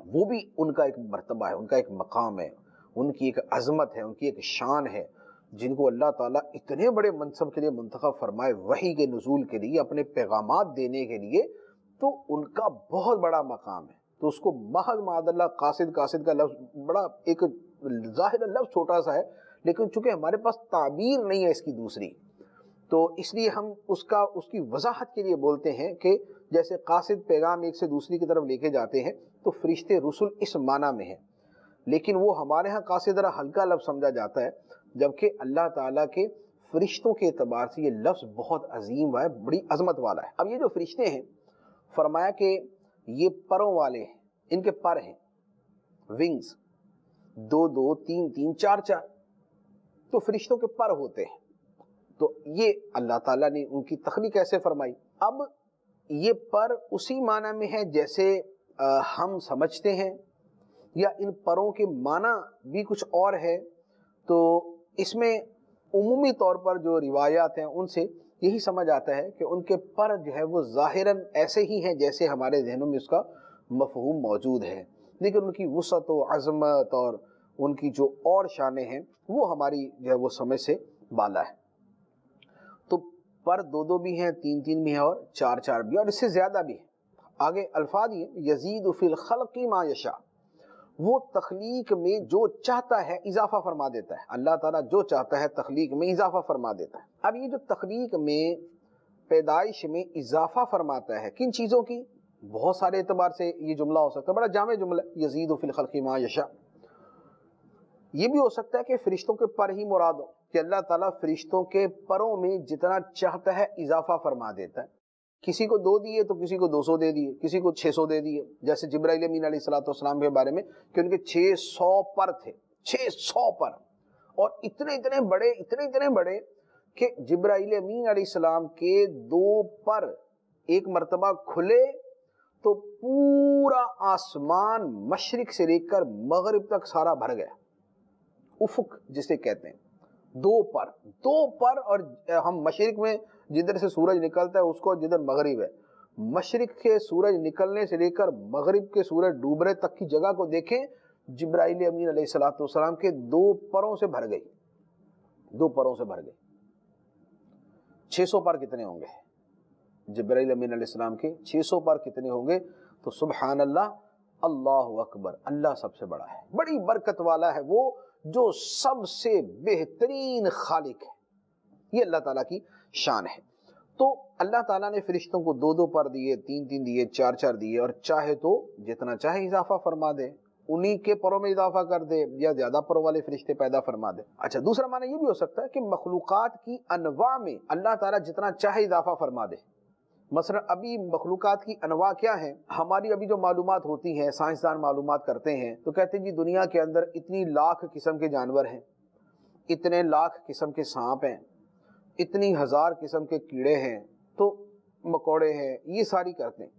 وہ بھی ان کا ایک مرتبہ ہے، ان کا ایک مقام ہے، ان کی ایک عظمت ہے، ان کی ایک شان ہے، جن کو اللہ تعالیٰ اتنے بڑے منصب کے لیے منتخب فرمائے، وحی کے نزول کے لیے، اپنے پیغامات دینے کے لیے، تو ان کا بہت بڑا مقام ہے۔ تو اس کو محض معاذ اللہ قاصد کا لفظ بڑا ایک ظاہر لفظ چھوٹا سا ہے، لیکن چونکہ ہمارے پاس تعبیر نہیں ہے اس کی دوسری، تو اس لیے ہم اس کی وضاحت کے لیے بولتے ہیں کہ جیسے قاصد پیغام ایک سے دوسری کی طرف لے کے جاتے ہیں، تو فرشتے رسول اس معنی میں ہیں، لیکن وہ ہمارے ہاں قاصد ذرا ہلکا لفظ سمجھا جاتا ہے، جبکہ اللہ تعالیٰ کے فرشتوں کے اعتبار سے یہ لفظ بہت عظیم ہے، بڑی عظمت والا ہے۔ اب یہ جو فرشتے ہیں، فرمایا کہ یہ پروں والے ہیں، ان کے پر ہیں، ونگز، 2 3 4، تو فرشتوں کے پر ہوتے ہیں۔ تو یہ اللہ تعالیٰ نے ان کی تخلیق کیسے فرمائی؟ اب یہ پر اسی معنی میں ہے جیسے ہم سمجھتے ہیں، یا ان پروں کے معنی بھی کچھ اور ہے؟ تو اس میں عمومی طور پر جو روایات ہیں ان سے یہی سمجھ آتا ہے کہ ان کے پر جو ہے وہ ظاہراً ایسے ہی ہیں جیسے ہمارے ذہنوں میں اس کا مفہوم موجود ہے، لیکن ان کی وسعت و عظمت اور ان کی جو اور شانیں ہیں وہ ہماری جو ہے وہ سمجھ سے بالا ہے۔ تو پر دو دو بھی ہیں، تین تین بھی ہیں اور چار چار بھی، اور اس سے زیادہ بھی ہیں۔ آگے الفاظ یہ یزید فی الخلق ما یشاء، وہ تخلیق میں جو چاہتا ہے اضافہ فرما دیتا ہے۔ اللہ تعالیٰ جو چاہتا ہے تخلیق میں اضافہ فرما دیتا ہے۔ اب یہ جو تخلیق میں، پیدائش میں اضافہ فرماتا ہے، کن چیزوں کی؟ بہت سارے اعتبار سے یہ جملہ ہو سکتا ہے، بڑا جامع جملہ یزید فی الخلق ما یشاء۔ یہ بھی ہو سکتا ہے کہ فرشتوں کے پر ہی مراد ہو، کہ اللہ تعالیٰ فرشتوں کے پروں میں جتنا چاہتا ہے اضافہ فرما دیتا ہے۔ کسی کو 2 دیے تو کسی کو 200 دے دیے، کسی کو 600 دے دیے، جیسے جبرائیل امین علیہ السلام کے بارے میں کہ ان کے 600 پر تھے، 600 پر، اور اتنے بڑے کہ جبرائیل امین علیہ السلام کے 2 پر ایک مرتبہ کھلے تو پورا آسمان مشرق سے لے کر مغرب تک سارا بھر گیا، افق جسے کہتے ہیں، 2 پر، اور ہم مشرق میں جدھر سے سورج نکلتا ہے اس کو جدھر مغرب ہے، مشرق کے سورج نکلنے سے لے کر مغرب کے سورج ڈوبنے تک کی جگہ کو دیکھیں، جبرائیل امین علیہ السلام کے 2 پروں سے بھر گئی، 2 پروں سے بھر گئی۔ 600 پر کتنے ہوں گے؟ جبرائیل امین علیہ السلام کے 600 پر کتنے ہوں گے؟ تو سبحان اللہ، اللہ اکبر، اللہ سب سے بڑا ہے، بڑی برکت والا ہے وہ جو سب سے بہترین خالق ہے۔ یہ اللہ تعالیٰ کی شان ہے۔ تو اللہ تعالیٰ نے فرشتوں کو 2 پر دیے، 3 دیے، 4 دیے، اور چاہے تو جتنا چاہے اضافہ فرما دے، انہی کے پروں میں اضافہ کر دے یا زیادہ پروں والے فرشتے پیدا فرما دے۔ اچھا، دوسرا معنی یہ بھی ہو سکتا ہے کہ مخلوقات کی انواع میں اللہ تعالیٰ جتنا چاہے اضافہ فرما دے۔ مثلا ابھی مخلوقات کی انواع کیا ہیں؟ ہماری ابھی جو معلومات ہوتی ہیں، سائنسدان معلومات کرتے ہیں تو کہتے ہیں جی دنیا کے اندر اتنی لاکھ قسم کے جانور ہیں، اتنے لاکھ قسم کے سانپ ہیں، اتنی ہزار قسم کے کیڑے ہیں، تو مکوڑے ہیں، یہ ساری کرتے ہیں۔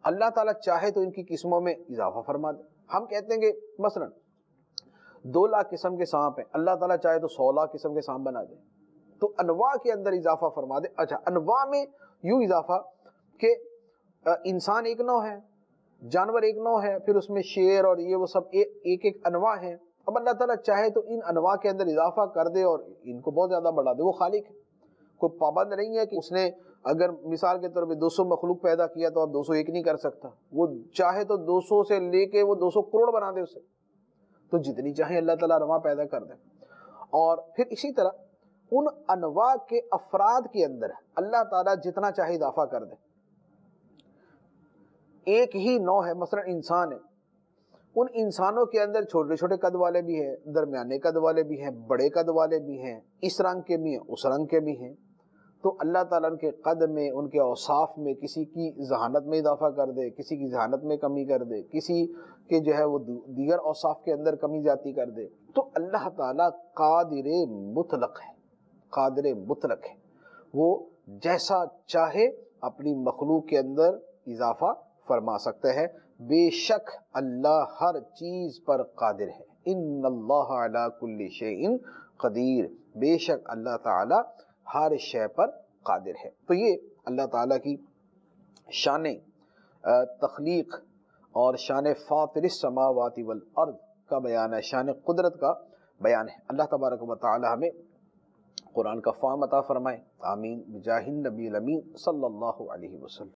اللہ تعالیٰ چاہے تو ان کی قسموں میں اضافہ فرما دے۔ ہم کہتے ہیں کہ مثلا 2 لاکھ قسم کے سانپ ہیں، اللہ تعالیٰ چاہے تو 100 لاکھ قسم کے سانپ بنا دے، تو انواع کے اندر اضافہ فرما دے۔ اچھا، انواع میں یوں اضافہ کہ انسان ایک نوع ہے، جانور ایک نوع ہے، پھر اس میں شیر اور یہ وہ سب ایک انواع ہیں۔ اب اللہ تعالیٰ چاہے تو ان انواع کے اندر اضافہ کر دے اور ان کو بہت زیادہ بڑھا دے، وہ خالق ہے، کوئی پابند نہیں ہے کہ اس نے اگر مثال کے طور پہ 200 مخلوق پیدا کیا تو اب 201 نہیں کر سکتا، وہ چاہے تو 200 سے لے کے وہ 200 کروڑ بنا دے اسے، تو جتنی چاہے اللہ تعالیٰ انواع پیدا کر دے۔ اور پھر اسی طرح ان انواع کے افراد کے اندر اللہ تعالیٰ جتنا چاہے اضافہ کر دے۔ ایک ہی نوع ہے، مثلا انسان ہے، ان انسانوں کے اندر چھوٹے چھوٹے قد والے بھی ہیں، درمیانے قد والے بھی ہیں، بڑے قد والے بھی ہیں، اس رنگ کے بھی ہیں، اس رنگ کے بھی ہیں، تو اللہ تعالیٰ ان کے قد میں، ان کے اوصاف میں کسی کی ذہانت میں اضافہ کر دے، کسی کی ذہانت میں کمی کر دے، کسی کے جو ہے وہ دیگر اوصاف کے اندر کمی زیادتی کر دے۔ تو اللہ تعالیٰ قادر مطلق ہے، قادر مطلق ہے، وہ جیسا چاہے اپنی مخلوق کے اندر اضافہ فرما سکتے ہیں۔ بے شک اللہ ہر چیز پر قادر ہے، ان اللہ علی کل شیء قدیر، بے شک اللہ تعالی ہر شے پر قادر ہے۔ تو یہ اللہ تعالیٰ کی شان تخلیق اور شان فاطر السماوات والارض کا بیان ہے، شان قدرت کا بیان ہے۔ اللہ تبارک و تعالی ہمیں قرآن کا فہم عطا فرمائے، آمین، بجاہ النبی الامین صلی اللہ علیہ وسلم۔